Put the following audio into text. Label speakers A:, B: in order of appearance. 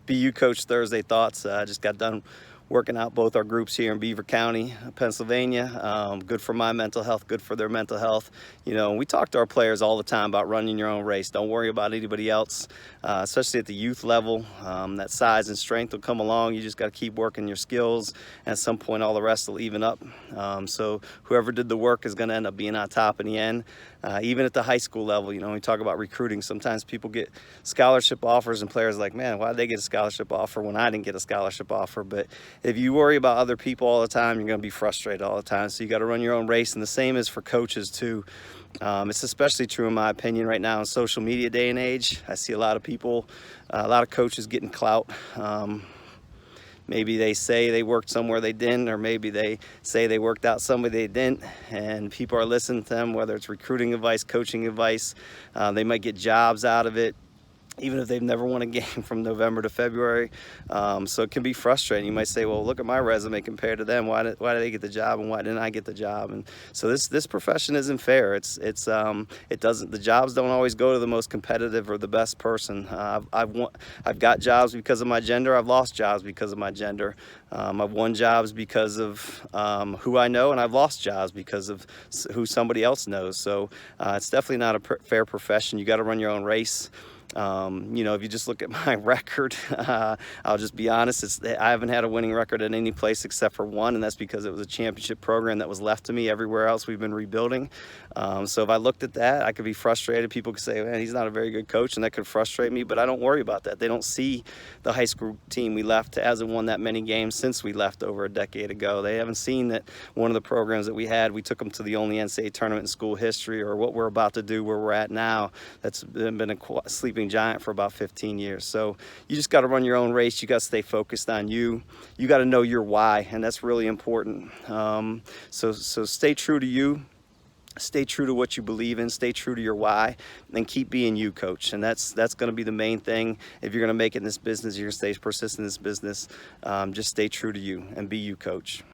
A: BU Coach Thursday thoughts. I just got done working out both our groups here in Beaver County, Pennsylvania. Good for my mental health, good for their mental health. You know, we talk to our players all the time about running your own race. Don't worry about anybody else, especially at the youth level. That size and strength will come along. You just got to keep working your skills, and at some point all the rest will even up. So whoever did the work is going to end up being on top in the end. Even at the high school level, you know, we talk about recruiting. Sometimes people get scholarship offers and players are like, man, why did they get a scholarship offer when I didn't get a scholarship offer? But if you worry about other people all the time, you're going to be frustrated all the time. So you got to run your own race. And the same is for coaches too. It's especially true in my opinion right now in social media day and age. I see a lot of people, a lot of coaches getting clout. Maybe they say they worked somewhere they didn't, or maybe they say they worked out somewhere they didn't, and people are listening to them, whether it's recruiting advice, coaching advice. They might get jobs out of it, even if they've never won a game from November to February. So it can be frustrating. You might say, well, look at my resume compared to them. Why did they get the job and why didn't I get the job? And so this profession isn't fair. The jobs don't always go to the most competitive or the best person. I've got jobs because of my gender. I've lost jobs because of my gender. I've won jobs because of who I know, and I've lost jobs because of who somebody else knows. So it's definitely not a fair profession. You got to run your own race. You know, if you just look at my record, I'll just be honest, I haven't had a winning record at any place except for one, and that's because it was a championship program that was left to me. Everywhere else we've been rebuilding. So if I looked at that, I could be frustrated. People could say, man, he's not a very good coach, and that could frustrate me, but I don't worry about that. They don't see the high school team we left hasn't won that many games since we left over a decade ago. They haven't seen that one of the programs that we had, we took them to the only NCAA tournament in school history, or what we're about to do where we're at now. That's been a sleeping giant for about 15 years. So you just got to run your own race. You got to stay focused on you. You got to know your why, and that's really important. So stay true to you. Stay true to what you believe in, stay true to your why, and keep being you, coach. And that's going to be the main thing. If you're going to make it in this business, you're going to stay persistent in this business, just stay true to you and be you, coach.